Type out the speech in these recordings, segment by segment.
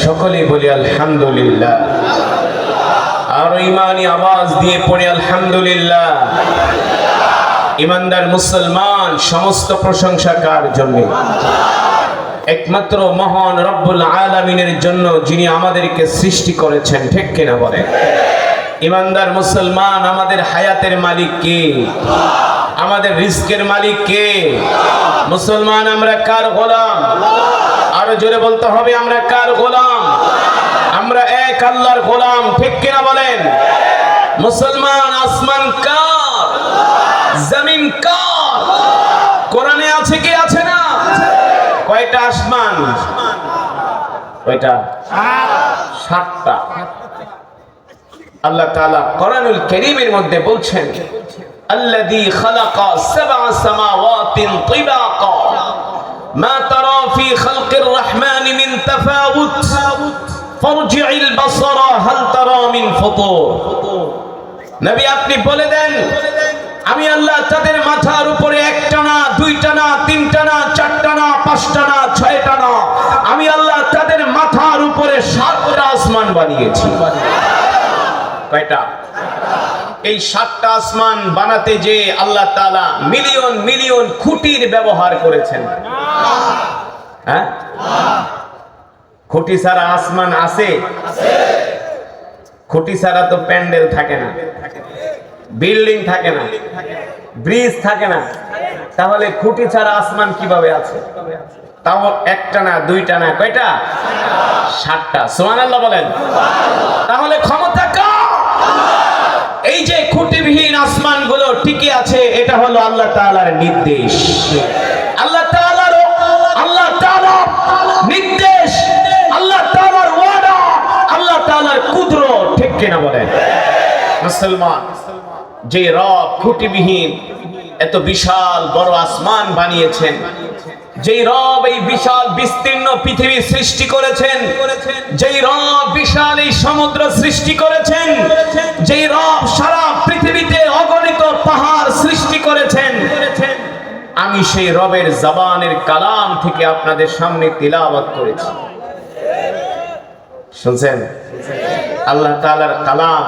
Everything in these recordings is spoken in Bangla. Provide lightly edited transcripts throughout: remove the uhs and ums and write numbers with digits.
সকলেই বলি আলহামদুলিল্লাহ। আর ঈমানি আওয়াজ দিয়ে পড়ে আলহামদুলিল্লাহ। ঈমানদার মুসলমান, সমস্ত প্রশংসা কার জন্য? একমাত্র মহান রব্বুল আলামিনের জন্য, যিনি আমাদেরকে সৃষ্টি করেছেন। ঠিক কিনা বলেন? ঈমানদার মুসলমান, আমাদের হায়াতের মালিক কে? আমাদের রিজকের মালিক কে? মুসলমান, আমরা কার গোলাম? আরো জোরে বলতে হবে, আমরা কার গোলাম? আমরা এক আল্লাহর গোলাম। ঠিক কিনা বলেন? মুসলমান, আসমান কার? জমিন কার? কোরআনে আছে কি আছে না? কয়টা আসমান? কয়টা? 7টা। আল্লাহ তাআলা কোরআনুল কারীমের মধ্যে বলছেন, আল্লাযী খালাকা সাবআ সামাওয়াতিন তিবাকা মা তারা ফি খালকির রহমানি মিন তাফাউত ফারজি'ল বাসারা হাল তারা মিন ফুতুর। নবী, আপনি বলে দেন, আমি আল্লাহ তাদের মাথার উপরে 1টা না, 2টা না, 3টা না, 4টা না, 5টা না, 6টা না, আমি আল্লাহ তাদের মাথার উপরে 7টা আসমান বানিয়েছি। কয়টা? এই 7টা আসমান বানাতে যে আল্লাহ তাআলা মিলিয়ন মিলিয়ন খুঁটির ব্যবহার করেছেন। হ্যাঁ, খুঁটি ছাড়া আসমান আছে? খুঁটি ছাড়া তো প্যান্ডেল থাকে না, বিল্ডিং থাকে না, ব্রিজ থাকে না। তাহলে খুঁটি ছাড়া আসমান কিভাবে আছে? তাও 1টা না, 2টা না, কয়টা? 7টা। সুবহানাল্লাহ বলেন। তাহলে ক্ষমতা কার? এই যে খুঁটিবিহীন আসমানগুলো টিকে আছে, এটা হলো আল্লাহ তাআলার নির্দেশ। আল্লাহ তাআলার নির্দেশ, আল্লাহ তাআলার ওয়াদা, আল্লাহ তাআলার কুদরত। ঠিক কিনা বলেন? মুসলমান, যে রব খুঁটিবিহীন এত বিশাল বড় আসমান বানিয়েছেন, যেই রব এই বিশাল বিস্তীর্ণ পৃথিবী সৃষ্টি করেছেন, যেই রব বিশাল এই সমুদ্র সৃষ্টি করেছেন, যেই রব সারা পৃথিবীতে অগণিত পাহাড় সৃষ্টি করেছেন, আমি সেই রবের জবানের কালাম থেকে আপনাদের সামনে তিলাওয়াত করেছি। শুনছেন? আল্লাহ তাআলার কালাম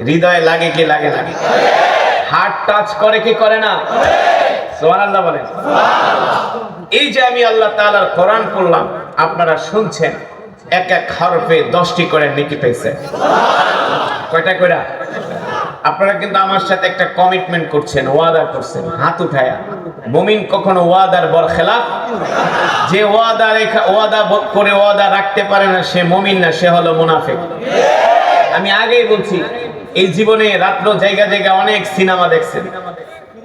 হৃদয়ে লাগে কি লাগে না? হার্ট টাচ করে কি করে না? সুবহানাল্লাহ বলেন। এই যে আমি আল্লাহ তাআলার কোরআন পড়লাম, আপনারা শুনছেন, এক এক হরফে 10টি করে নেকি পেয়েছেন। কয়টা করে? আপনারা কিন্তু আমার সাথে একটা কমিটমেন্ট করছেন, ওয়াদা করছেন, হাত উঠায়া। মুমিন কখনো ওয়াদার বরখেলাফ, যে ওয়াদা করে ওয়াদা রাখতে পারে না, সে মুমিন না, সে হলো মুনাফিক। আমি আগেই বলছি, এই জীবনে রাত্র জায়গা জায়গা অনেক সিনেমা দেখছেন,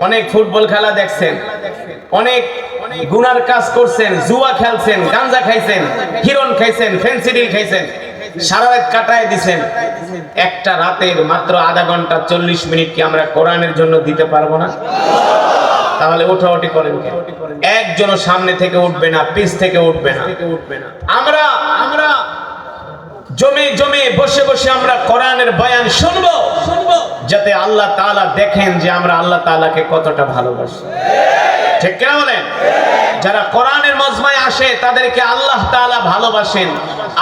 অনেক ফুটবল খেলা দেখছেন, অনেক গুনার কাজ করছেন, জুয়া খেলছেন, গাঁজা খাইছেন, হিরোইন খাইছেন, ফেন্সিডিল খাইছেন, সারা রাত কাটায় দিছেন। একটা রাতের মাত্র আধা ঘন্টা 40 মিনিট কি আমরা কোরআনের জন্য দিতে পারবো না? তাহলে ওঠাওঠি করেন কেন? একজনও সামনে থেকে উঠবে না, পিছ থেকে উঠবে না। আমরা জমে জমে বসে বসে আমরা কোরআনের বয়ান শুনবো, যাতে আল্লাহ তাআলা দেখেন যে আমরা আল্লাহ তাআলাকে কতটা ভালোবাসি। ঠিক কিনা বলেন? যারা কোরআনের মজমায় আসে তাদেরকে আল্লাহ তাআলা ভালোবাসেন,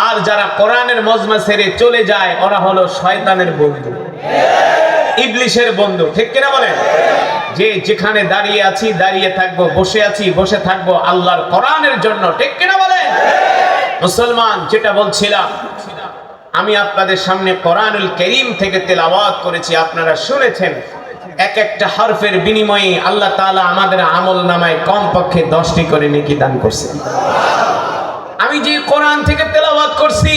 আর যারা কোরআনের মজমা ছেড়ে চলে যায়, ওরা হলো শয়তানের বন্ধু, ইবলিসের বন্ধু। ঠিক কিনা বলেন? যে যেখানে দাঁড়িয়ে আছি দাঁড়িয়ে থাকবো, বসে আছি বসে থাকবো আল্লাহর কোরআনের জন্য। ঠিক কিনা বলেন? মুসলমান, যেটা বলছিলাম, আমি আপনাদের সামনে কোরআনুল কারীম থেকে তেলাওয়াত করেছি, আপনারা শুনেছেন। এক একটা হরফের বিনিময়ে আল্লাহ তাআলা আমাদের আমল নামায় কমপক্ষে 10টি করে নেকি দান করছেন। আমি যে কোরআন থেকে তেলাওয়াত করছি,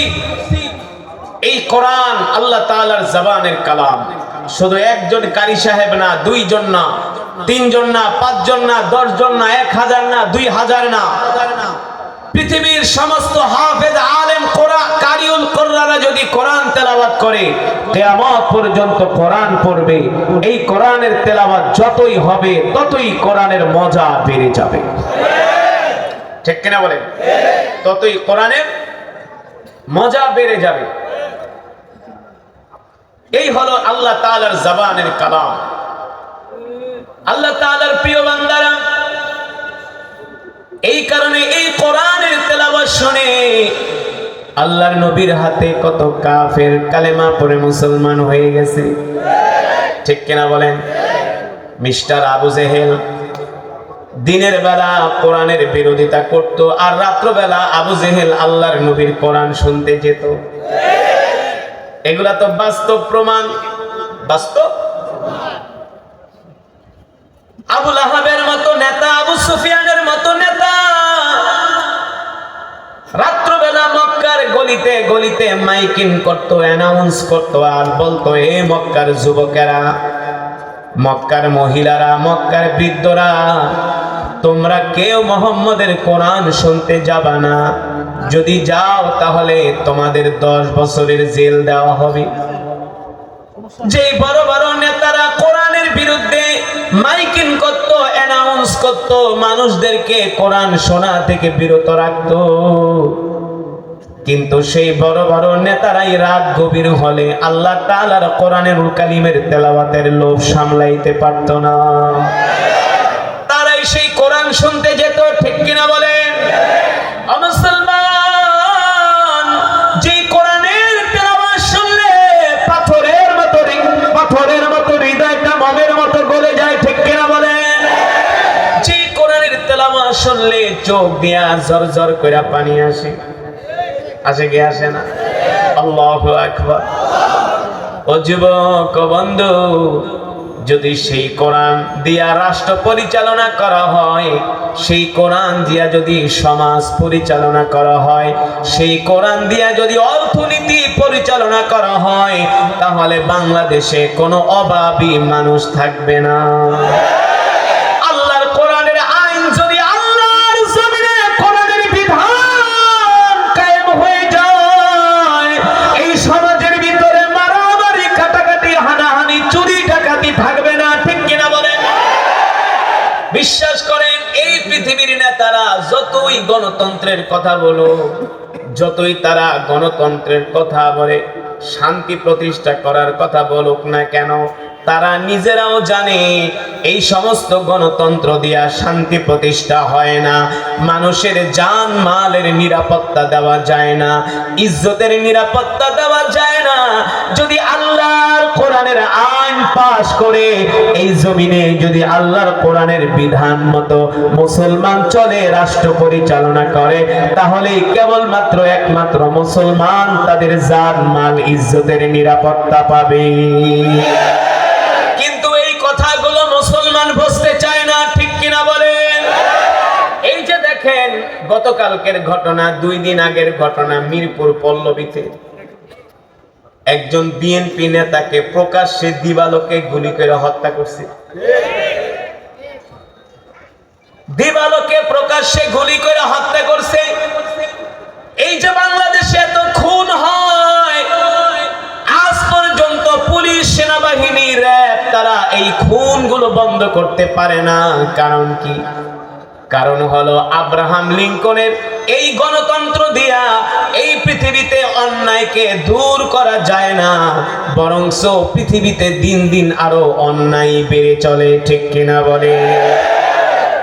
এই কোরআন আল্লাহ তাআলার জবানের কালাম। শুধু একজন কারি সাহেব না, 2 জন না, 3 জন না, 5 জন না, 10 জন না, 1000 না, 2000 না, পৃথিবীর সমস্ত হাফেজ আলেম কারিউল কোরআনরা যদি কোরআন তেলাওয়াত করে, কিয়ামত পর্যন্ত কোরআন পড়বে। এই কোরআনের তেলাওয়াত যতই হবে ততই কোরআনের মজা বেড়ে যাবে। ঠিক কিনা বলেন? ততই কোরআনের মজা বেড়ে যাবে। এই হলো আল্লাহ তাআলার জবানের কালাম। আল্লাহ তাআলার প্রিয় বান্দারা, এই কারণে এই কোরআনের তেলাওয়াত শুনে আল্লাহর নবীর হাতে কত কাফের কালেমা পড়ে মুসলমান হয়ে গেছে, ঠিক কিনা বলেন? মিস্টার আবু জেহেল দিনের বেলা কোরআনের বিরোধিতা করত, আর রাত্রবেলা আবু জেহেল আল্লাহর নবীর কোরআন শুনতে যেত। এগুলা তো বাস্তব প্রমাণ, বাস্তব। আবু লাহাবের মতো নেতা, আবু সুফিয়ানের মতো নেতা রাত্রবেলা মক্কার গলিতে গলিতে মাইকিং করত, অ্যানাউন্স করত, আর বলতো, এ মক্কার যুবকেরা, মক্কার মহিলারা, মক্কার বৃদ্ধরা, তোমরা কেউ মুহাম্মদের কোরআন শুনতে যাবা না, যদি যাও তাহলে তোমাদের 10 বছরের জেল দেওয়া হবে। যে বড় বড় নেতারা কোরআনের বিরুদ্ধে মাইকিং করত, অ্যানাউন্স করত, মানুষদেরকে কোরআন শোনা থেকে বিরত রাখত, কিন্তু সেই বড় বড় নেতারাই রাত গভীর হলে আল্লাহ তাআলার কোরআনের কালিমের তেলাওয়াতের লোভ সামলাইতে পারত না, তারাই সেই কোরআন শুনতে যেত, ঠিক কিনা বলেন? মুসলমান, যে কোরআনের তেলাওয়াত শুনলে পাথরের মতো হৃদয়টা মমের মতো গলে যায়, ঠিক কিনা বলেন? যে কোরআনের তেলাওয়াত শুনলে চোখ দিয়া ঝরঝর করে পানি আসে, আসে কি আসে না? আল্লাহু আকবার। ও যুবক বন্ধু, যদি সেই কোরআন দিয়া রাষ্ট্র পরিচালনা করা হয়, সেই কোরআন দিয়া যদি সমাজ পরিচালনা করা হয়, সেই কোরআন দিয়া যদি অর্থনীতি পরিচালনা করা হয়, তাহলে বাংলাদেশে কোনো অভাবী মানুষ থাকবে না। আল্লাহর কোরআনের আইন যদি আল্লাহর জমিনে কোরআনের বিধান কায়েম হয়ে যায়, এই সমাজের ভিতরে মারামারি, কাটাকাটি, হানাহানি, চুরি ডাকাতি থাকবে না, ঠিক কিনা বলেন? বিশ্বাস করেন, এই পৃথিবীর নেতারা যতই গণতন্ত্রের কথা বলো, যতই তারা গণতন্ত্রের কথা বলে, শান্তি প্রতিষ্ঠা করার কথা বলুক না কেন, তারা নিজেরাও জানে এই সমস্ত গণতন্ত্র দিয়া শান্তি প্রতিষ্ঠা হয় না। মানুষের জান মালের নিরাপত্তা দেওয়া যায় না, ইজ্জতের নিরাপত্তা দেওয়া যায় না। যদি আল্লাহর কোরআনের আইন পাশ করে এই জমিনে যদি আল্লাহর কোরআনের বিধান মতো মুসলমান চলে, রাষ্ট্র পরিচালনা করে, তাহলে কেবলমাত্র একমাত্র মুসলমান তাদের জান মাল ইজ্জতের নিরাপত্তা পাবে। কিন্তু এই কথাগুলো মুসলমান বুঝতে চায় না, ঠিক কিনা বলেন? এই যে দেখেন, গতকালকের ঘটনা, 2 দিন আগের ঘটনা, মিরপুর পল্লবীতে একজন বিএনপি নেতাকে প্রকাশ্যে দিবালোকে গুলি করে হত্যা করছে। দিবালোকে প্রকাশ্যে গুলি করে হত্যা করছে। এই যে বাংলাদেশে এত খুন হয়, আজ পর্যন্ত পুলিশ, সেনাবাহিনী, র‍্যাব তারা এই খুনগুলো বন্ধ করতে পারে না। কারণ কি? কারণ হলো আব্রাহাম লিঙ্কনের এই গণতন্ত্র দিয়া এই পৃথিবীতে অন্যায়কে দূর করা যায় না, বরংস পৃথিবীতে দিন দিন আরো অন্যায় বেড়ে চলে, ঠিক কিনা বলে?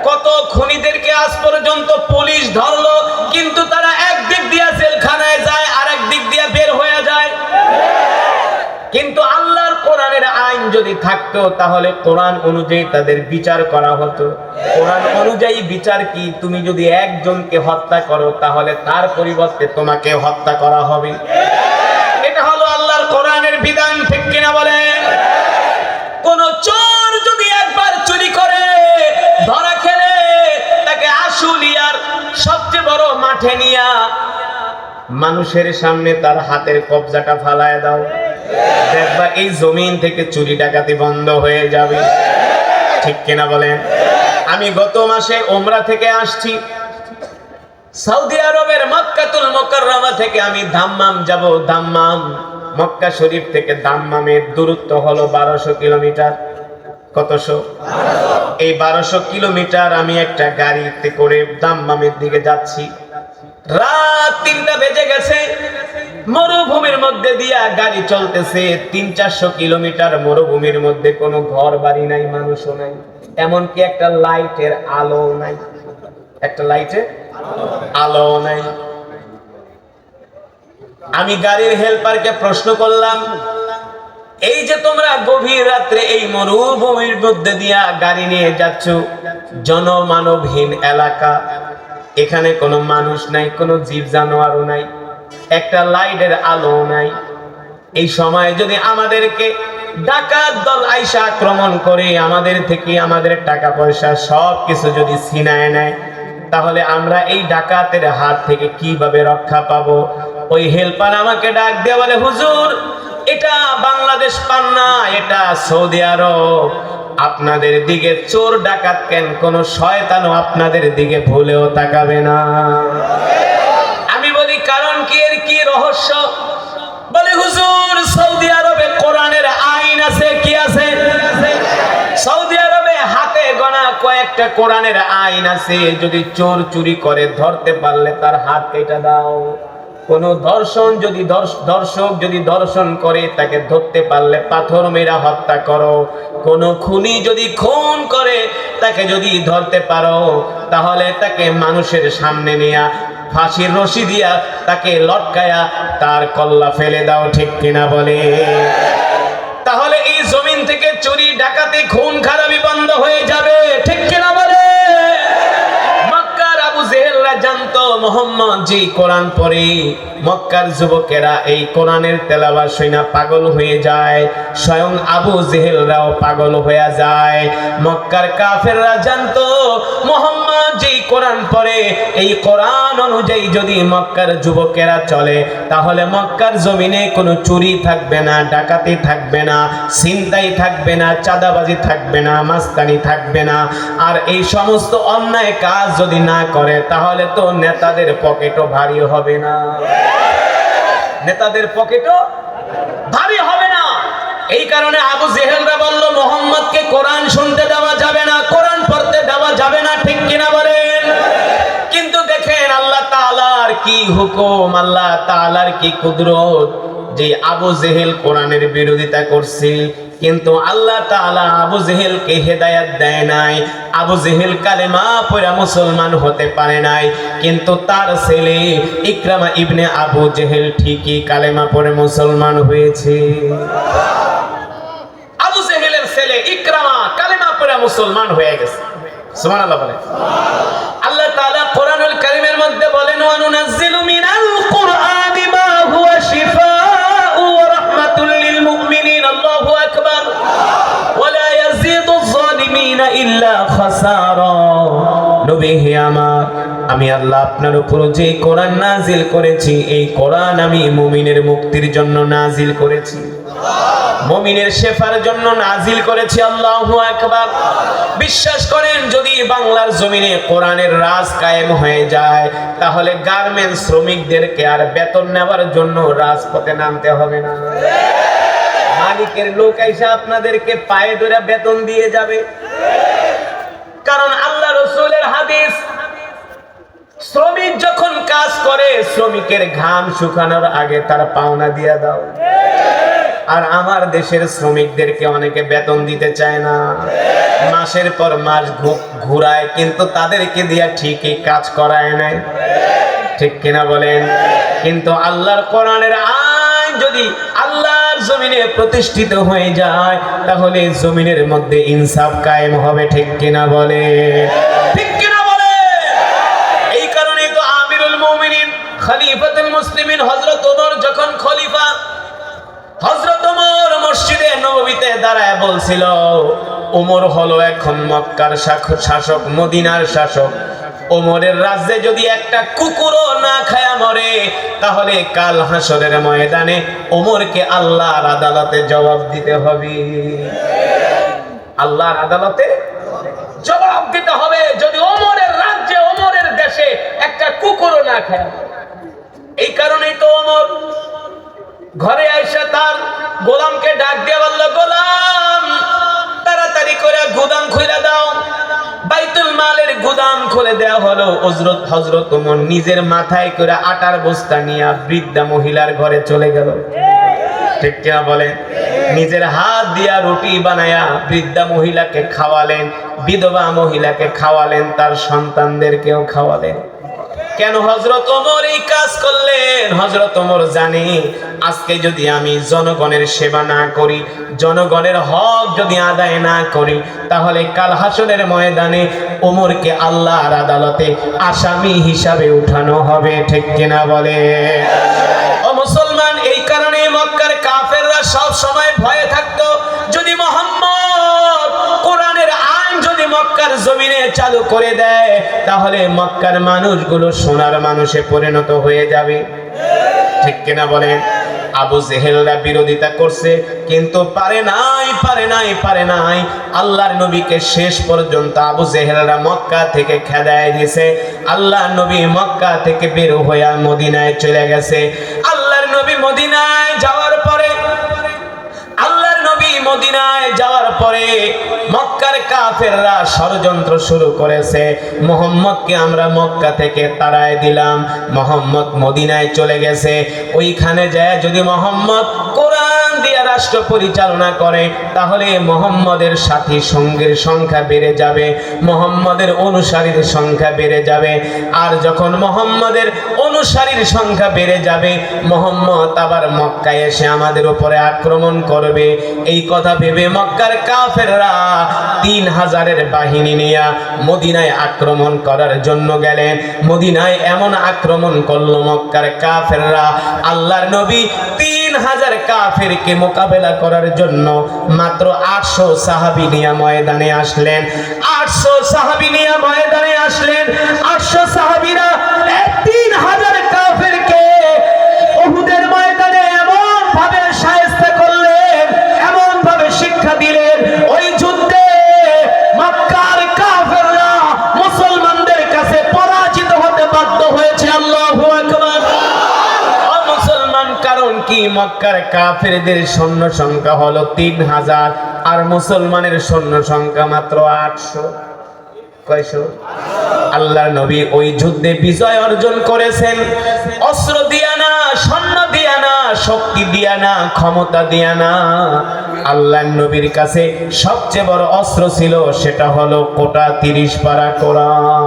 কত খুনিদেরকে আজ পর্যন্ত পুলিশ ধরলো, কিন্তু তারা একদিক দিয়ে জেলখানায় যায়, আর একদিক দিয়ে বের হয়ে যায়। কিন্তু আল্লাহর কোরআনের আইন যদি থাকতো, তাহলে কোরআন অনুযায়ী তাদের বিচার করা হতো। কোরআন অনুযায়ী বিচার কি? তুমি যদি একজনকে হত্যা করো, তাহলে তার পরিবর্তে তোমাকে হত্যা করা হবে। এটা হলো আল্লাহর কোরআনের বিধান, ঠিক কিনা বলেন? কোন চোর যদি একবার চুরি করে ধরা খেলে, তাকে আশুলিয়ার সবচেয়ে বড় মাঠে নিয়া মানুষের সামনে তার হাতের কবজাটা ফালায় দাও, দেখবা এই জমিন থেকে চুরি ডাকাতি বন্ধ হয়ে যাবে, ঠিক কিনা বলেন? আমি গত মাসে ওমরা থেকে আসছি, সৌদি আরবের মক্কাতুল মুকাররমা থেকে আমি দাম্মাম যাব। দাম্মাম মক্কা শরীফ থেকে দাম্মামের দূরত্ব হলো 1200 কিলোমিটার। কতশো? এই 1200 কিলোমিটার আমি একটা গাড়িতে করে দাম্মামের দিকে যাচ্ছি। রাত 3টা বেজে গেছে, মরুভূমির মধ্যে দিয়া গাড়ি চলতেছে। 300-400 কিলোমিটার মরুভূমির মধ্যে কোনো ঘর বাড়ি নাই, মানুষও নাই, এমনকি একটা লাইটের আলো নাই, একটা লাইটের আলো নাই। আমি গাড়ির হেল্পারকে প্রশ্ন করলাম, এই যে তোমরা গভীর রাত্রে এই মরুভূমির মধ্যে দিয়া গাড়ি নিয়ে যাচ্ছ, জনমানবহীন এলাকা, এখানে কোনো মানুষ নাই, কোনো জীব জানোয়ারও নাই, একটা লাইটের আলো নাই, এই সময় যদি আমাদেরকে ডাকাত দল আইসা আক্রমণ করে আমাদের থেকে আমাদের টাকা পয়সা সব কিছু যদি ছিনায় নেয়, তাহলে আমরা এই ডাকাতের হাত থেকে কিভাবে রক্ষা পাবো? ওই হেল্পার আমাকে ডাক দিয়ে বলে, হুজুর, এটা বাংলাদেশ পান না, এটা সৌদি আরব, আপনাদের দিকে চোর ডাকাত কেন কোন শয়তানও আপনাদের দিকে ভুলেও তাকাবে না। আমি বলি, কারণ কি, এর কি রহস্য? বলে, হুজুর, সৌদি আরবে কোরআনের আইন আছে। কি আছে? সৌদি আরবে হাতে গোনা কয়েকটা কোরআনের আইন আছে। যদি চোর চুরি করে ধরতে পারলে তার হাত কেটে দাও। কোন দর্শক যদি দর্শন করে তাকে ধরতে পারলে পাথর মেরা হত্যা করো। কোন খুনি যদি খুন করে তাকে যদি ধরতে পারো, তাহলে তাকে মানুষের সামনে নিয়ে ফাঁসির রশি দিয়া তাকে লটকায়া তার কল্লা ফেলে দাও। ঠিক কিনা বলে? তাহলে এই জমিন থেকে চুরি ডাকাতি খুন খারাপি বন্ধ হয়ে যাবে। ঠিক কিনা বলে? মক্কার আবু জেহেলরা জানতো মুহাম্মদ যে কোরআন পড়ে, মক্কার যুবকেরা এই কোরআনের তেলাওয়াত শুনে পাগল হয়ে যায়, স্বয়ং আবু জেহেলরাও পাগল হয়ে যায়। মক্কার কাফেররা জানতো মুহাম্মদ যে কোরআন পড়ে, এই কোরআন অনুযায়ী যদি মক্কার যুবকেরা চলে, তাহলে মক্কার জমিনে কোনো চুরি থাকবে না, ডাকাতি থাকবে না, ছিনতাই থাকবে না, চাঁদাবাজি থাকবে না, মাস্তানি থাকবে না। আর এই সমস্ত অন্যায় কাজ যদি না করে, তাহলে তো নেতাদের পকেটও ভারী হবে না, নেতাদের পকেটও ভারী হবে না। এই কারণে আবু জেহেলরা বলল, মুহাম্মদকে কোরআন শুনতে দেওয়া যাবে না, কোরআন পড়তে দেওয়া যাবে না। ঠিক কিনা বলেন? কিন্তু দেখেন আল্লাহ তাআলার কি হুকুম, আল্লাহ তাআলার কি কুদরত, যে আবু জেহেল কোরআনের বিরোধিতা করছে, কিন্তু আল্লাহ তাআলা আবু জেহেলকে হেদায়েত দেয় নাই। আবু জেহেল কালেমা পড়ে মুসলমান হতে পারে নাই, কিন্তু তার ছেলে ইকরামা ইবনে আবু জেহেল ঠিকই কালেমা পড়ে মুসলমান হয়েছে। আবু জেহেলের ছেলে ইকরামা কালেমা পড়ে মুসলমান হয়ে গেছে। সুবহানাল্লাহ বলেন। আল্লাহ তাআলা কোরআনুল কারীমের মধ্যে বলেন, ওয়া নুনাজ্জিলু মিনাল কুরআনি মা হুয়া শিফাউ ওয়া রাহমাতুল লিল মুমিনিন। আল্লাহু আকবার। ওয়া লা ইয়াজিদুয যালিমিনা ইল্লা খাসারা। নবী হে আমার, আমি আল্লাহ আপনার উপর যে কোরআন নাজিল করেছি, এই কোরআন আমি মুমিনের মুক্তির জন্য নাজিল করেছি, মুমিনের শেফার জন্য নাজিল করেছি। আল্লাহু আকবার। বিশ্বাস করেন, যদি বাংলার জমিনে কোরআনের রাজ কায়েম হয়ে যায়, তাহলে গার্মেন্টস শ্রমিকদেরকে আর বেতন নেওয়ার জন্য রাজপথে নামতে হবে না। মালিকের লোক এসে আপনাদেরকে পায়ে ধরে বেতন দিয়ে যাবে। কারণ আল্লাহ রাসূলের হাদিস, শ্রমিক যখন কাজ করে, শ্রমিকের ঘাম শুকানোর আগে তার পাওনা দিয়ে দাও। আর আমার দেশের শ্রমিকদেরকে অনেকে বেতন দিতে চায় না, মাসের পর মাস ঘুরায়, কিন্তু তাদেরকে দিয়া ঠিকই কাজ করায় নাই। ঠিক কিনা বলেন? কিন্তু আল্লাহর কোরআনের আইন যদি আল্লাহর জমিনে প্রতিষ্ঠিত হয়ে যায়, তাহলে জমিনের মধ্যে ইনসাফ কায়েম হবে। ঠিক কিনা বলে? ঠিক কিনা বলে? এই কারণেই তো আমিরুল মুমিনিন খলিফাতুল মুসলিমিন হযরত ওমর যখন খলিফা, হযরত ওমর মসজিদে নববীতে দাঁড়ায় বলছিল, ওমর হলো এখন মক্কার শাসক, মদিনার শাসক। ওমরের রাজ্যে যদি একটা কুকুরও না খায়া মরে, তাহলে কাল হাসরের ময়দানে ওমরকে আল্লাহর আদালতে জবাব দিতে হবে। আল্লাহর আদালতে জবাব দিতে হবে যদি ওমরের রাজ্যে, ওমরের দেশে একটা কুকুরও না খায়। এই কারণেই তো ওমর ঘরে আইসা তার গোলামকে ডাক দিয়ে বলল, গোলাম, তাড়াতাড়ি করে গুদাম খুলে দাও। বাইতুল মালের গুদাম খুলে দেওয়া হলো। হযরত ওমর নিজের মাথায় করে আটার বস্তা নিয়ে বৃদ্ধা মহিলার ঘরে চলে গেল। ঠিক কিনা বলেন? নিজের হাত দিয়া রুটি বানায়া বৃদ্ধা মহিলাকে খাওয়ালেন, বিধবা মহিলাকে খাওয়ালেন, তার সন্তানদেরকেও খাওয়ালেন। কেন হযরত ওমর এই কাজ করলেন? হযরত ওমর জানে আজকে যদি আমি জনগণের সেবা না করি, জনগণের হক যদি আদায় না করি, তাহলে কাল হাসরের ময়দানে ওমরকে আল্লাহর আদালতে আসামি হিসাবে উঠানো হবে। ঠিক কিনা বলে? ও মুসলমান, এই কারণে মক্কার কাফেররা সব সময় ভয়ে থাকতো, যদি মুহাম্মদ কোরআনের আইন যদি মক্কার জমিনে চালু করে দেয়, তাহলে মক্কার মানুষগুলো সোনার মানুষে পরিণত হয়ে যাবে। ঠিক কিনা বলেন? আবু জেহেলরা বিরোধিতা করছে, কিন্তু পারে নাই। আল্লাহর নবীকে শেষ পর্যন্ত আবু জেহেলরা মক্কা থেকে খেদায় দিয়েছে। আল্লাহর নবী মক্কা থেকে বের হয়ে মদিনায় চলে গেছে। আল্লাহর নবী মদিনায় যাওয়ার পরে মক্কার কাফেররা ষড়যন্ত্র শুরু করেছে। মুহাম্মদকে আমরা মক্কা থেকে তাড়ায় দিলাম, মুহাম্মদ মদিনায় চলে গেছে। ওইখানে যায় যদি মুহাম্মদ কোরআন দিয়ে রাষ্ট্র পরিচালনা করে, তাহলে মুহাম্মদের সাথী সঙ্গীর সংখ্যা বেড়ে যাবে, মুহাম্মদের অনুসারীর সংখ্যা বেড়ে যাবে। আর যখন মুহাম্মদের অনুসারীর সংখ্যা বেড়ে যাবে, মুহাম্মদ আবার মক্কায় এসে আমাদের উপরে আক্রমণ করবে। এই কথা ভেবে মক্কার কাফেররা 3000-এর বাহিনী নিয়ে মদিনায় আক্রমণ করার জন্য গেলেন। মদিনায় এমন আক্রমণ করলো মক্কার কাফেররা, আল্লাহর নবী 3000 কাফেরকে মোকাবেলা করার জন্য মাত্র 800 সাহাবী নিয়ে ময়দানে আসলেন। 800 সাহাবীরা 3000 কাফেরকে উহুদের ময়দানে এমন ভাবে শায়েস্তা করলেন, এমন ভাবে শিক্ষা দিলেন, ওই যুদ্ধে মক্কার কাফেররা মুসলমানদের কাছে পরাজিত হতে বাধ্য হয়েছে। আল্লাহু আকবার। ও মুসলমান, কারণ কি? মক্কার কাফেরদের সৈন্য সংখ্যা হলো 3000, আর মুসলমানের সৈন্য সংখ্যা মাত্র 800। কয়শো? আল্লাহর নবী ওই যুদ্ধে বিজয় অর্জন করেছেন। অস্ত্র দিয়া না, সৈন্য দিয়া না, শক্তি দিয়া না, ক্ষমতা দিয়া না। আল্লাহর নবীর কাছে সবচেয়ে বড় অস্ত্র ছিল, সেটা হলো কোটা 30 পারা কোরআন।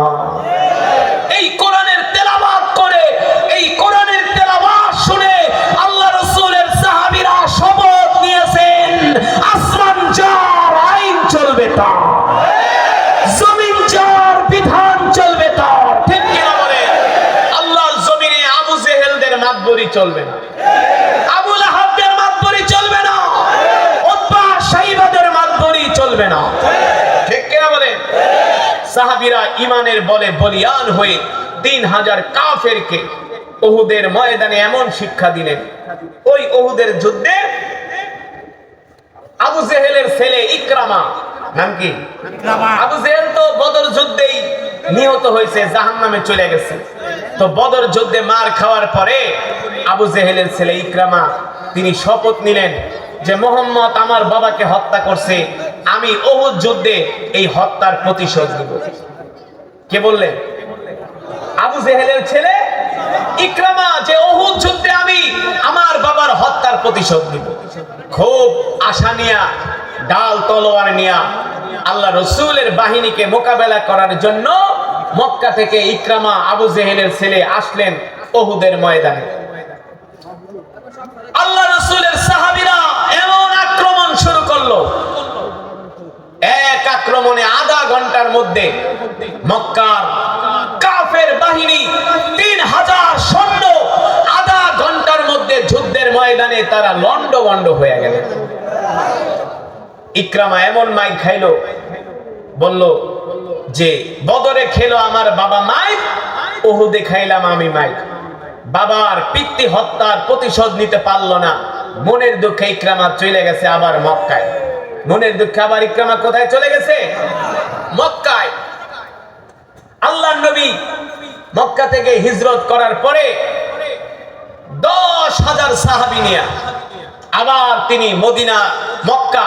এই কোরআনের তেলাওয়াত করে, এই কোরআনের তেলাওয়াত শুনে আল্লাহ রাসূলের সাহাবীরা শপথ নিয়েছেন, আসমান যার আইন চলবে তার, জমিন যার বিধান চলবে তার। ঠিক কিনা বলে? আল্লাহর জমিনে আবু জেহেলদের মাতবরি চলবে না, আবু লাহাবদের মাতবরি চলবে না, উতবা শাইবাদের মাতবরি চলবে না। ঠিক কিনা বলে? সাহাবীরা ঈমানের বলে বলিয়ান হয়ে 3000 কাফেরকে উহুদের ময়দানে এমন শিক্ষা দিলেন। ওই উহুদের যুদ্ধে আবু জেহেলের ছেলে ইকরামা, নাম কি? আবু জেহেল তো বদর যুদ্ধেই নিহত হয়েছে, জাহান্নামে চলে গেছে। তো বদর যুদ্ধে মার খাওয়ার পরে আবু জেহেলের ছেলে ইকরামা তিনি শপথ নিলেন যে মুহাম্মদ আমার বাবাকে হত্যা করছে, আমি উহুদ যুদ্ধে এই হত্যার প্রতিশোধ নিব। কে বললেন? আবু জেহেলের ছেলে ইকরামা, যে উহুদ যুদ্ধে আমি আমার বাবার হত্যার প্রতিশোধ নিব। খুব আশা নিয়া, ডাল তলোয়ার নিয়া আল্লাহ রাসূলের বাহিনীকে মোকাবেলা করার জন্য মক্কা থেকে ইকরামা আবু জেহেলের ছেলে আসলেন উহুদের ময়দানে। আল্লাহ রাসূলের সাহাবীরা এমন আক্রমণ শুরু করলো, এক আক্রমণে আধা ঘন্টার মধ্যে মক্কার কাফের বাহিনী 3000 সৈন্য আধা ঘন্টার মধ্যে যুদ্ধের ময়দানে তারা লন্ডভন্ড হয়ে গেল। ইকরামা এমন মাইর খাইলো, বলল যে বদরে খেলো আমার বাবা মাইর, উহুদে খাইলাম আমি মাইর। বাবার পিতৃ হত্যার প্রতিশোধ নিতে পারলো না, মনের দুঃখে ইকরামা চলে গেছে আবার মক্কায়। মনের দুঃখে আবার ইকরামা কোথায় চলে গেছে? মক্কায়। আল্লাহর নবী মক্কা থেকে হিজরত করার পরে 10,000 সাহাবী নিয়ে আবার তিনি মদিনা মক্কা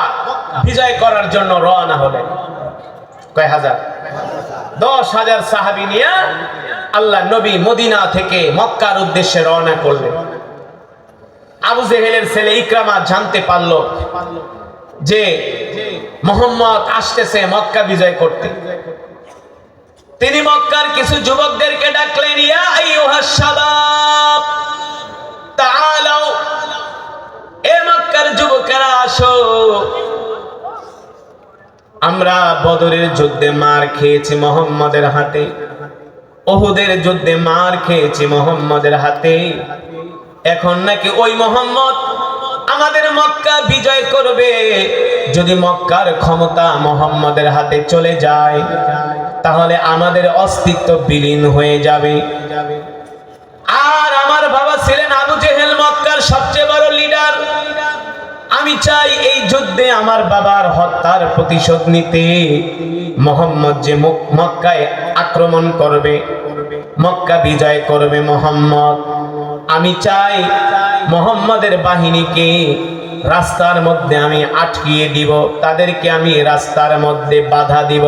বিজয় করার জন্য রওনা হলেন। কয় হাজার? 10,000 সাহাবী নিয়ে আল্লাহ নবী মদিনা থেকে মক্কার উদ্দেশ্যে রওনা করলেন। আবু জেহেলের ছেলে ইকরামা জানতে পারল যে মুহাম্মদ আসতেছে মক্কা বিজয় করতে। তিনি মক্কার কিছু যুবকদেরকে ডাকলেন, ইয়া আইয়ুহাস শাবাব তাআলাও, এ মক্কার যুবকেরা আসো, আমরা বদরের যুদ্ধে মার খেয়েছি মুহাম্মদের হাতে, উহুদের যুদ্ধে মার খেয়েছি মুহাম্মদের হাতে, এখন নাকি ওই মুহাম্মদ আমাদের মক্কা বিজয় করবে। যদি মক্কার ক্ষমতা মুহাম্মদের হাতে চলে যায় তাহলে আমাদের অস্তিত্ব বিলীন হয়ে যাবে। আর আমার বাবা ছিলেন আবু জেহেল, মক্কার সবচেয়ে বড় লিডার। আমি চাই এই যুদ্ধে আমার বাবার হত্যার প্রতিশোধ নিতে। মুহাম্মদ যে মক্কায় আক্রমণ করবে, মক্কা বিজয় করবে মুহাম্মদ, আমি চাই মুহাম্মদের বাহিনীকে রাস্তার মধ্যে আমি আটকিয়ে দিব, তাদেরকে আমি রাস্তার মধ্যে বাধা দিব।